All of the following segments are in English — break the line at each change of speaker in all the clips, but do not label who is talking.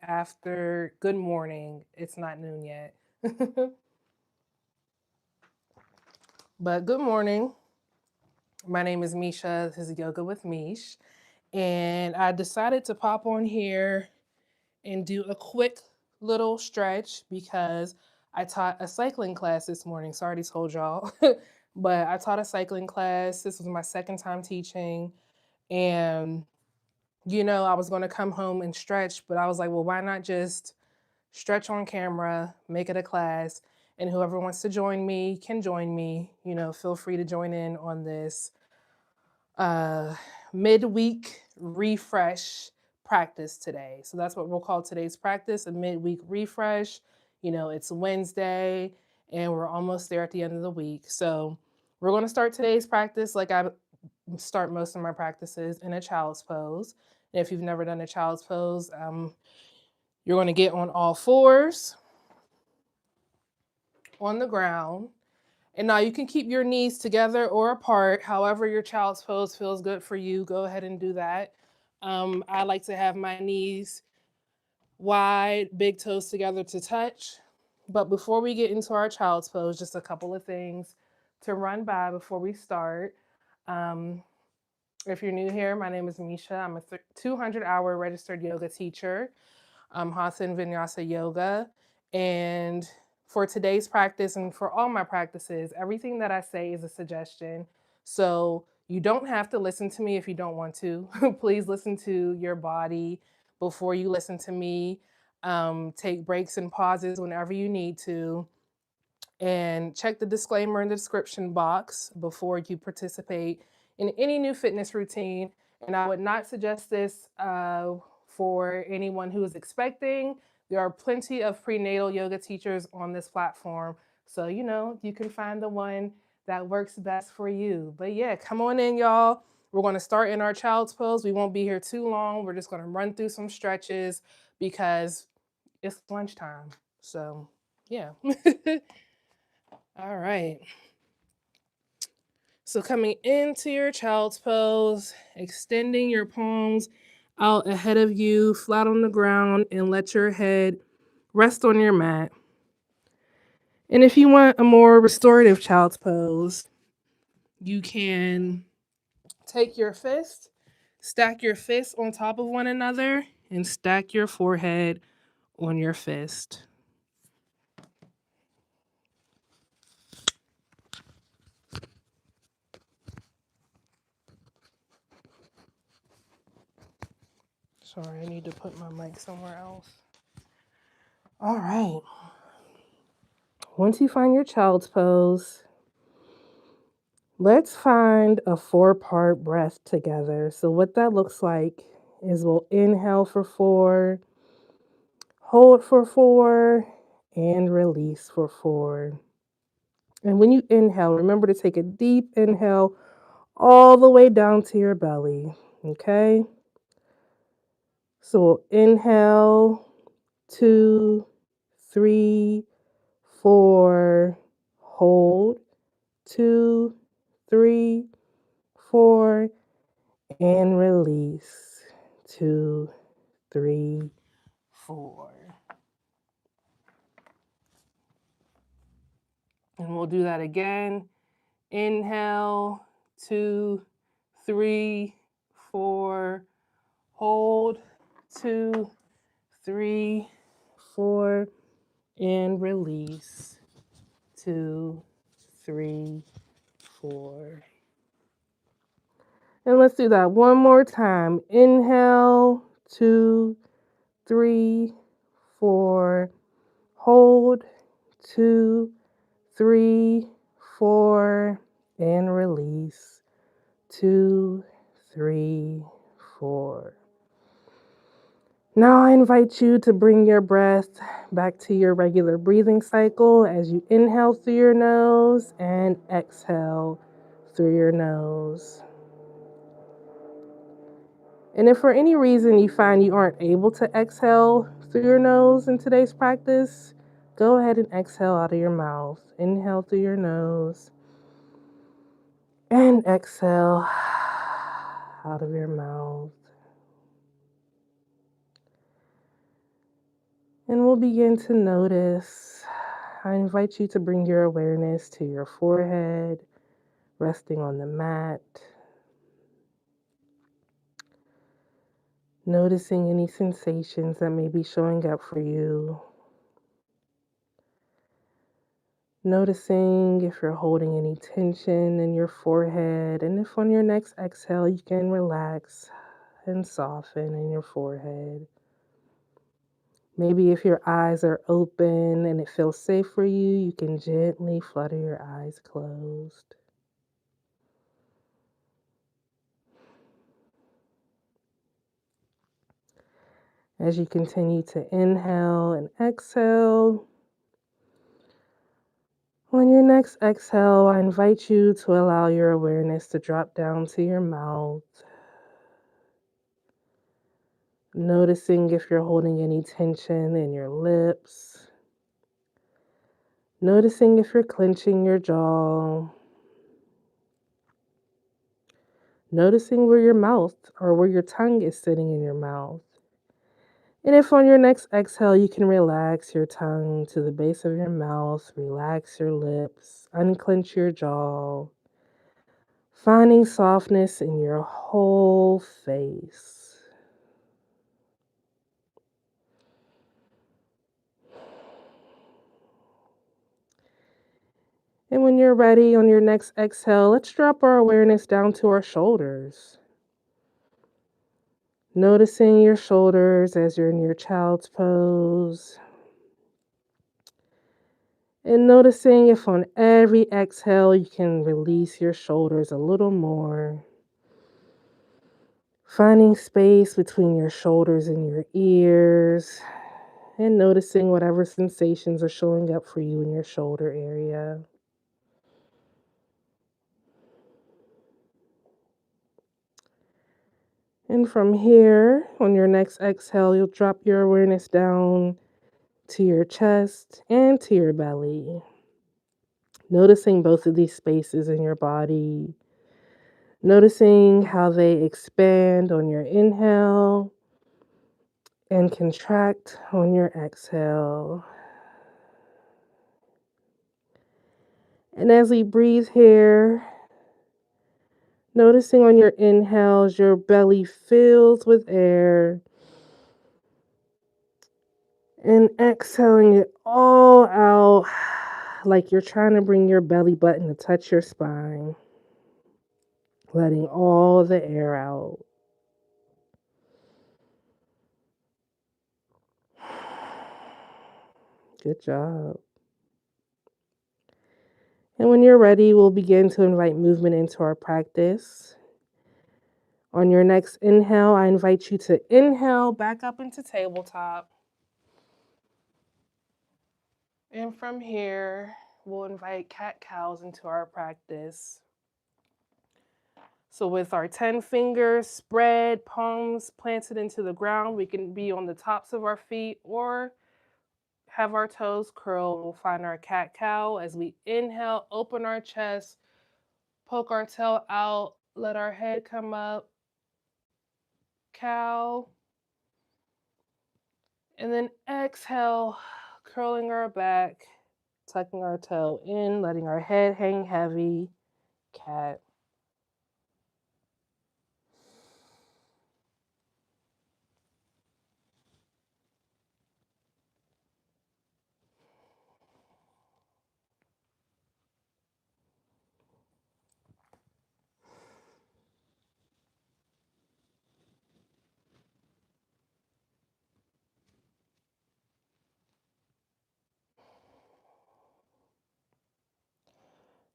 after good morning. It's not noon yet. But good morning. My name is Misha. This is Yoga with Meesh. And I decided to pop on here and do a quick little stretch because I taught a cycling class this morning. So I already told y'all. But I taught a cycling class. This was my second time teaching. And, I was going to come home and stretch, but I was like, well, why not just stretch on camera, make it a class, and whoever wants to join me can join me. Feel free to join in on this uh, midweek refresh practice today. So that's what we'll call today's practice, a midweek refresh. It's Wednesday and we're almost there at the end of the week. So we're going to start today's practice like I start most of my practices in a child's pose. And if you've never done a child's pose, you're going to get on all fours on the ground. And now you can keep your knees together or apart, however your child's pose feels good for you. Go ahead and do that. I like to have my knees wide, big toes together to touch. But before we get into our child's pose, just a couple of things to run by before we start. Um, if you're new here, my name is Misha. I'm a 200-hour registered yoga teacher. Hatha and Vinyasa Yoga. And for today's practice and for all my practices, everything that I say is a suggestion. So you don't have to listen to me if you don't want to. Please listen to your body before you listen to me. Take breaks and pauses whenever you need to. And check the disclaimer in the description box before you participate in any new fitness routine. And I would not suggest this for anyone who is expecting. There are plenty of prenatal yoga teachers on this platform. So, you can find the one that works best for you. But yeah, come on in, y'all. We're going to start in our child's pose. We won't be here too long. We're just going to run through some stretches because it's lunchtime. So, yeah. All right. So coming into your child's pose, extending your palms out ahead of you, flat on the ground, and let your head rest on your mat. And if you want a more restorative child's pose, you can take your fist, stack your fists on top of one another, and stack your forehead on your fist. Sorry, I need to put my mic somewhere else. All right. Once you find your child's pose, let's find a 4-part breath together. So what that looks like is we'll inhale for 4, hold for 4, and release for 4. And when you inhale, remember to take a deep inhale all the way down to your belly. Okay? So we'll inhale 2, 3, 4, hold 2, 3, 4, and release 2, 3, 4. And we'll do that again. Inhale 2, 3, 4. Hold 2, 3, 4, and release 2, 3, 4. And let's do that one more time. Inhale 2, 3, 4. Hold 2, 3, 4, and release 2, 3, 4. Now I invite you to bring your breath back to your regular breathing cycle as you inhale through your nose and exhale through your nose. And if for any reason you find you aren't able to exhale through your nose in today's practice, go ahead and exhale out of your mouth. Inhale through your nose and exhale out of your mouth. And we'll begin to notice. I invite you to bring your awareness to your forehead, resting on the mat. Noticing any sensations that may be showing up for you. Noticing if you're holding any tension in your forehead, and if on your next exhale you can relax and soften in your forehead. Maybe if your eyes are open and it feels safe for you, you can gently flutter your eyes closed. As you continue to inhale and exhale, on your next exhale, I invite you to allow your awareness to drop down to your mouth. Noticing if you're holding any tension in your lips. Noticing if you're clenching your jaw. Noticing where your mouth or where your tongue is sitting in your mouth. And if on your next exhale you can relax your tongue to the base of your mouth, relax your lips, unclench your jaw, finding softness in your whole face. And when you're ready on your next exhale, let's drop our awareness down to our shoulders. Noticing your shoulders as you're in your child's pose. And noticing if on every exhale you can release your shoulders a little more. Finding space between your shoulders and your ears. And noticing whatever sensations are showing up for you in your shoulder area. And from here, on your next exhale, you'll drop your awareness down to your chest and to your belly. Noticing both of these spaces in your body. Noticing how they expand on your inhale and contract on your exhale. And as we breathe here, noticing on your inhales, your belly fills with air. And exhaling it all out like you're trying to bring your belly button to touch your spine. Letting all the air out. Good job. And when you're ready, we'll begin to invite movement into our practice. On your next inhale, I invite you to inhale back up into tabletop. And from here, we'll invite cat-cows into our practice. So with our 10 fingers spread, palms planted into the ground, we can be on the tops of our feet or have our toes curled. We'll find our cat-cow. As we inhale, open our chest, poke our tail out, let our head come up, cow. And then exhale, curling our back, tucking our toe in, letting our head hang heavy, cat.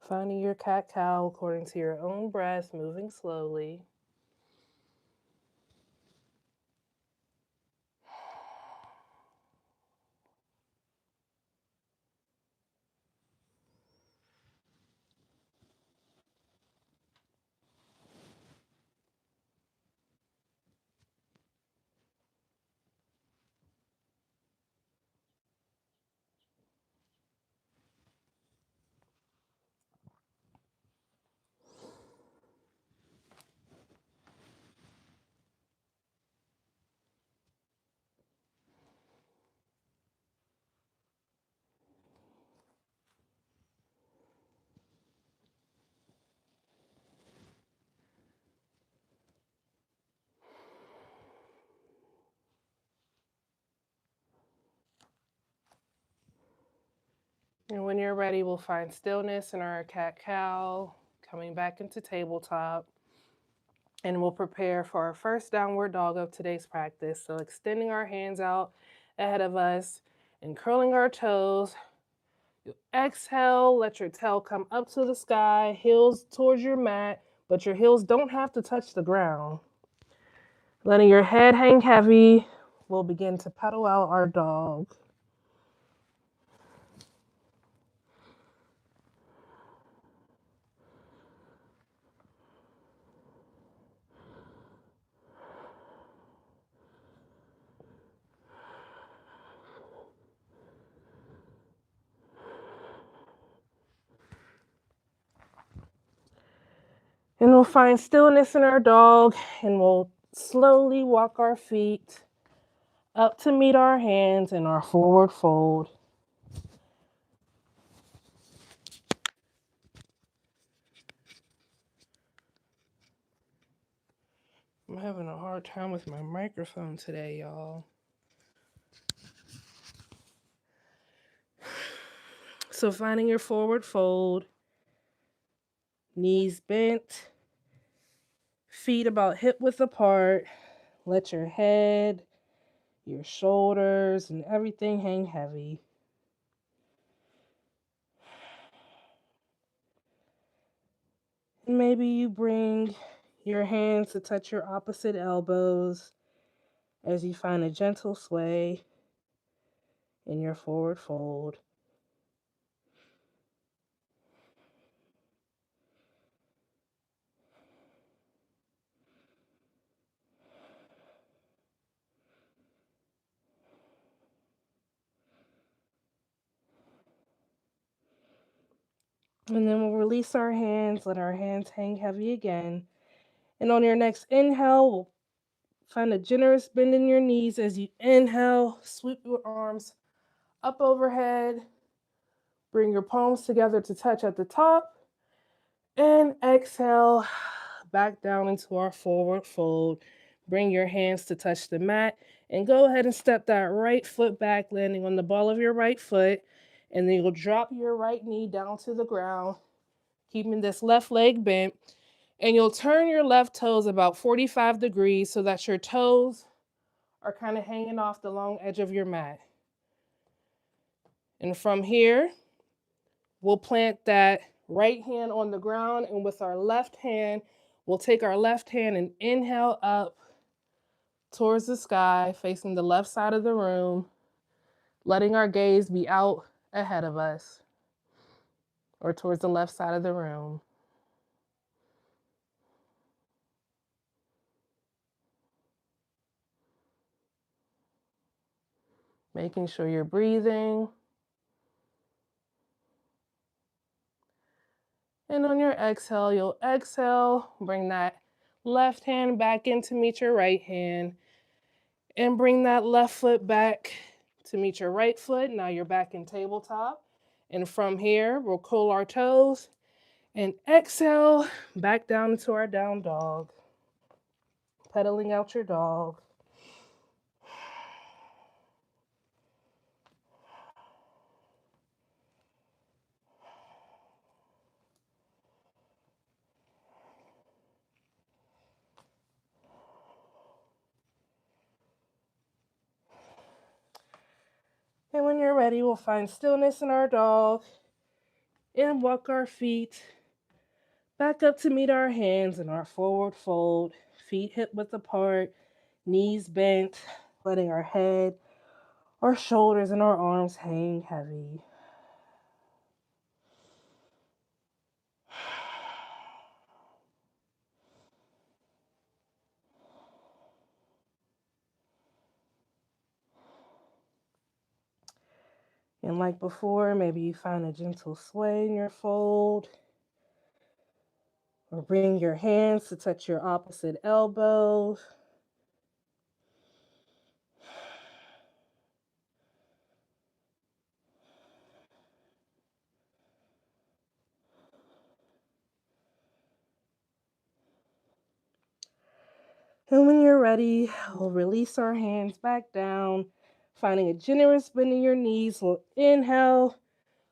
Finding your cat-cow according to your own breath, moving slowly. And when you're ready, we'll find stillness in our cat-cow, coming back into tabletop. And we'll prepare for our first downward dog of today's practice. So extending our hands out ahead of us and curling our toes. You exhale, let your tail come up to the sky, heels towards your mat, but your heels don't have to touch the ground. Letting your head hang heavy, we'll begin to pedal out our dog. And we'll find stillness in our dog, and we'll slowly walk our feet up to meet our hands in our forward fold. I'm having a hard time with my microphone today, y'all. So finding your forward fold, knees bent, feet about hip width apart. Let your head, your shoulders, and everything hang heavy. And maybe you bring your hands to touch your opposite elbows as you find a gentle sway in your forward fold. And then we'll release our hands, let our hands hang heavy again. And on your next inhale, we'll find a generous bend in your knees as you inhale, sweep your arms up overhead. Bring your palms together to touch at the top. And exhale, back down into our forward fold. Bring your hands to touch the mat. And go ahead and step that right foot back, landing on the ball of your right foot. And then you'll drop your right knee down to the ground, keeping this left leg bent. And you'll turn your left toes about 45 degrees so that your toes are kind of hanging off the long edge of your mat. And from here, we'll plant that right hand on the ground, and with our left hand, we'll take our left hand and inhale up towards the sky, facing the left side of the room, letting our gaze be out ahead of us or towards the left side of the room. Making sure you're breathing. And on your exhale, you'll exhale, bring that left hand back in to meet your right hand, and bring that left foot back to meet your right foot. Now you're back in tabletop. And from here, we'll curl our toes and exhale back down into our down dog. Pedaling out your dog. And when you're ready, we'll find stillness in our dog and walk our feet back up to meet our hands in our forward fold. Feet hip width apart, knees bent, letting our head, our shoulders, and our arms hang heavy. And like before, maybe you find a gentle sway in your fold, or bring your hands to touch your opposite elbows. And when you're ready, we'll release our hands back down, finding a generous bend in your knees. We'll inhale,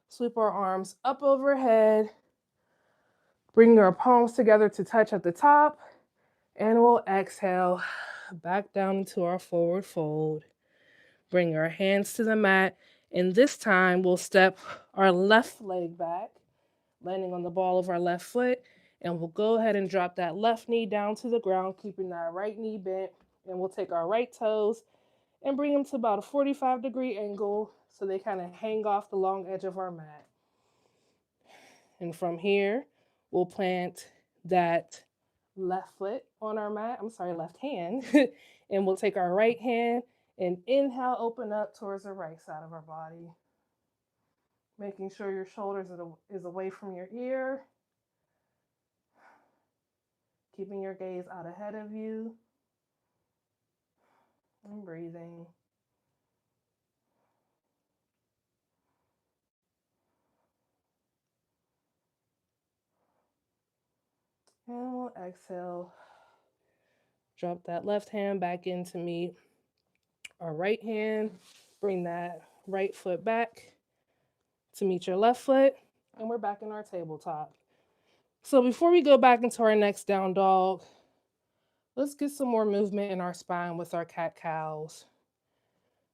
Sweep our arms up overhead. Bring our palms together to touch at the top. And we'll exhale back down into our forward fold. Bring our hands to the mat. And this time we'll step our left leg back, landing on the ball of our left foot. And we'll go ahead and drop that left knee down to the ground, keeping that right knee bent. And we'll take our right toes and bring them to about a 45-degree angle so they kind of hang off the long edge of our mat. And from here, we'll plant that left foot on our mat, left hand, and we'll take our right hand and inhale, open up towards the right side of our body. Making sure your shoulders is away from your ear. Keeping your gaze out ahead of you. And breathing. And we'll exhale. Drop that left hand back in to meet our right hand. Bring that right foot back to meet your left foot. And we're back in our tabletop. So before we go back into our next down dog, let's get some more movement in our spine with our cat-cows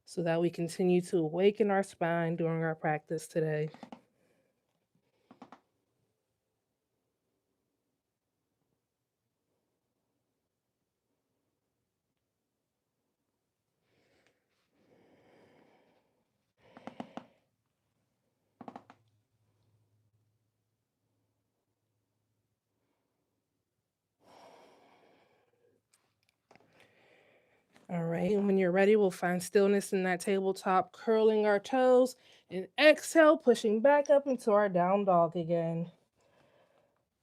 so that we continue to awaken our spine during our practice today. All right, and when you're ready, we'll find stillness in that tabletop, curling our toes, and exhale, pushing back up into our down dog again.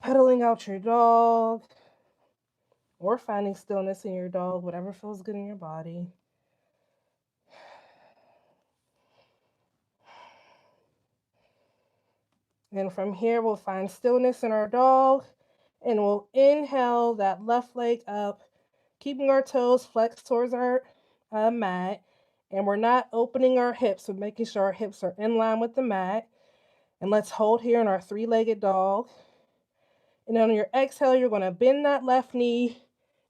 Pedaling out your dog, or finding stillness in your dog, whatever feels good in your body. And from here, we'll find stillness in our dog, and we'll inhale that left leg up, keeping our toes flexed towards our mat, and we're not opening our hips, so making sure our hips are in line with the mat. And let's hold here in our three-legged dog. And on your exhale, you're going to bend that left knee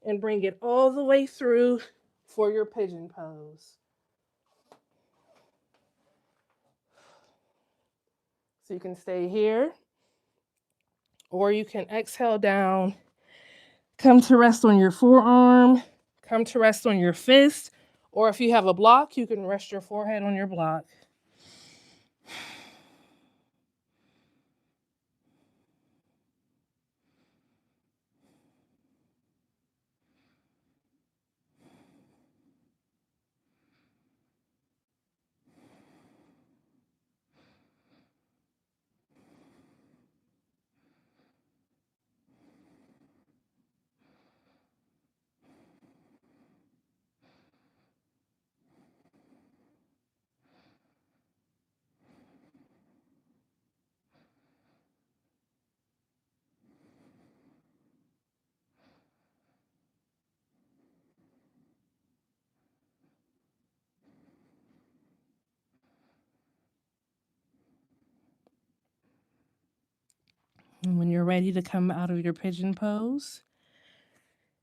and bring it all the way through for your pigeon pose. So you can stay here, or you can exhale down, come to rest on your forearm, come to rest on your fist, or if you have a block, you can rest your forehead on your block. And when you're ready to come out of your pigeon pose,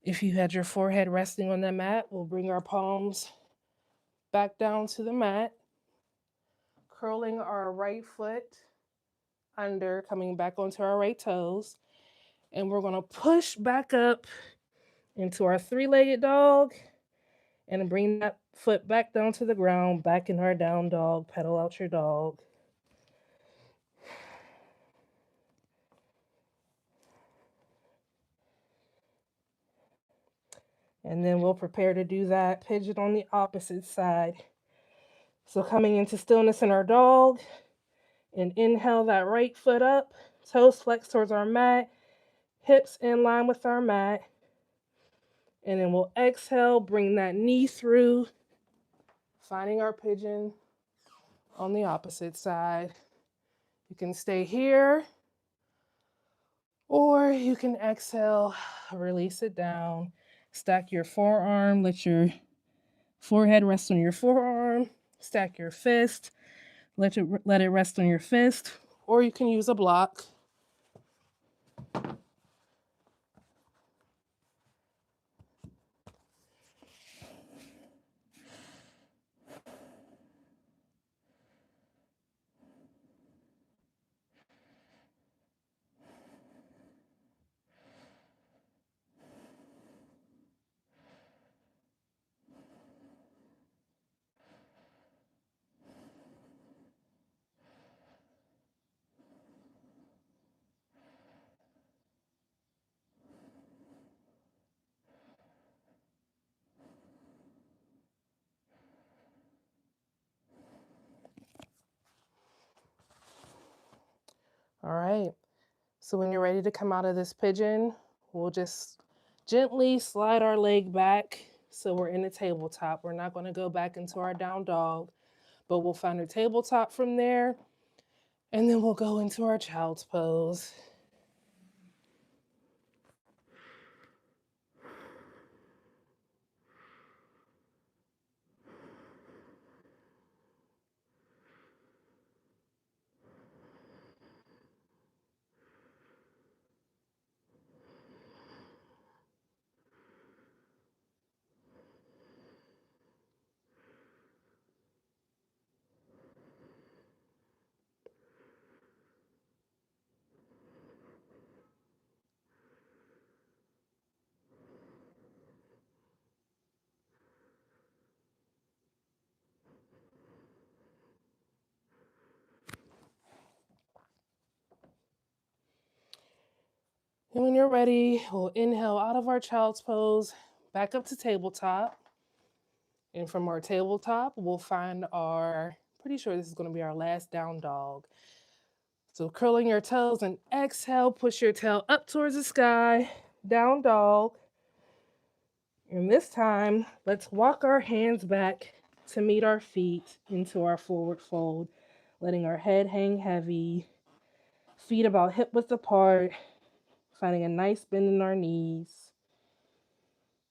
if you had your forehead resting on the mat, we'll bring our palms back down to the mat, curling our right foot under, coming back onto our right toes. And we're going to push back up into our three-legged dog and bring that foot back down to the ground, back in our down dog. Pedal out your dog. And then we'll prepare to do that pigeon on the opposite side. So coming into stillness in our dog, and inhale that right foot up, toes flex towards our mat, hips in line with our mat. And then we'll exhale, bring that knee through, finding our pigeon on the opposite side. You can stay here, or you can exhale, release it down, stack your forearm, let your forehead rest on your forearm, stack your fist, Let it rest on your fist, or you can use a block. All right. So when you're ready to come out of this pigeon, we'll just gently slide our leg back so we're in the tabletop. We're not going to go back into our down dog, but we'll find a tabletop from there, and then we'll go into our child's pose. And when you're ready, we'll inhale out of our child's pose, back up to tabletop. And from our tabletop, we'll find pretty sure this is going to be our last down dog. So curling your toes and exhale, push your tail up towards the sky, down dog. And this time, let's walk our hands back to meet our feet into our forward fold, letting our head hang heavy, feet about hip width apart, finding a nice bend in our knees,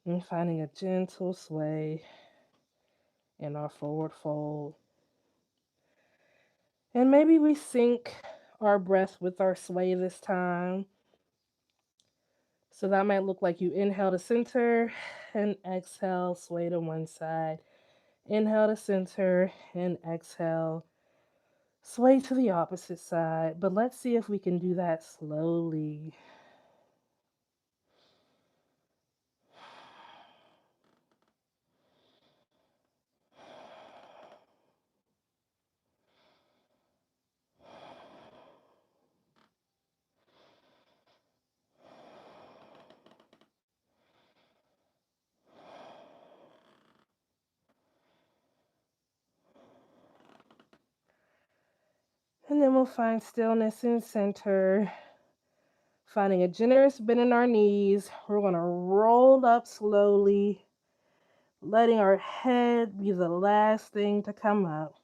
and finding a gentle sway in our forward fold. And maybe we sync our breath with our sway this time. So that might look like you inhale to center and exhale, sway to one side. Inhale to center and exhale, sway to the opposite side. But let's see if we can do that slowly. And then we'll find stillness in center, finding a generous bend in our knees. We're going to roll up slowly, letting our head be the last thing to come up.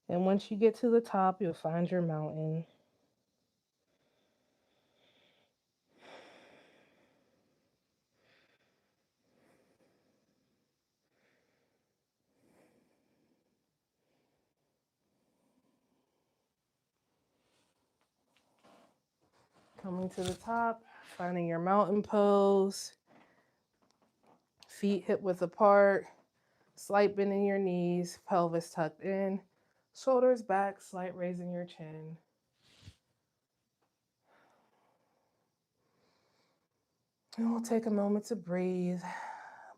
And once you get to the top, you'll find your mountain. Coming to the top, finding your mountain pose. Feet hip width apart, slight bend in your knees, pelvis tucked in, shoulders back, slight raise in your chin. And we'll take a moment to breathe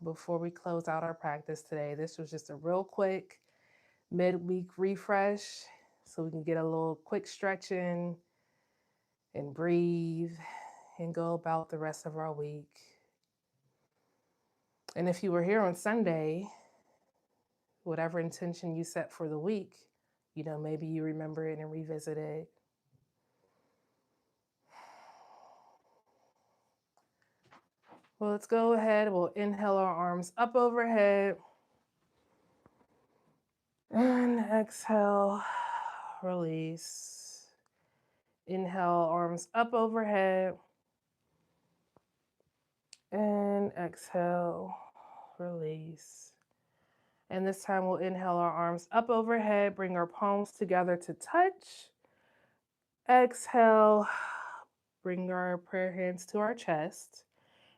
before we close out our practice today. This was just a real quick midweek refresh so we can get a little quick stretch in and breathe and go about the rest of our week. And if you were here on Sunday, whatever intention you set for the week, maybe you remember it and revisit it. Well, let's go ahead. We'll inhale our arms up overhead. And exhale, release. Inhale, arms up overhead. And And exhale, release. And this time we'll inhale our arms up overhead, bring our palms together to touch. Exhale, bring our prayer hands to our chest.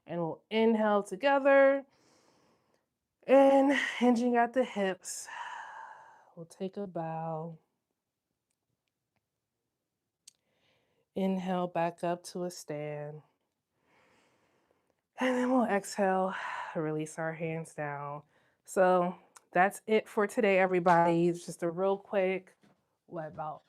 And we'll inhale together. And hinging at the hips, we'll take a bow. Inhale back up to a stand. And then we'll exhale, release our hands down. So that's it for today, everybody. It's just a real quick, about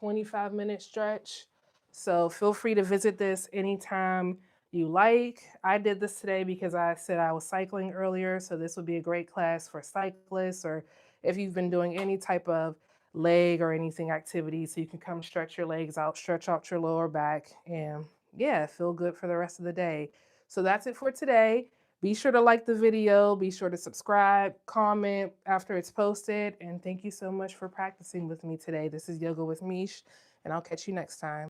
25-minute stretch. So feel free to visit this anytime you like. I did this today because I said I was cycling earlier. So this would be a great class for cyclists, or if you've been doing any type of leg or anything activity, so you can come stretch your legs out, stretch out your lower back, and yeah, feel good for the rest of the day. So that's it for today. Be sure to like the video, be sure to subscribe, comment after it's posted, and thank you so much for practicing with me today. This is Yoga with Meesh, and I'll catch you next time.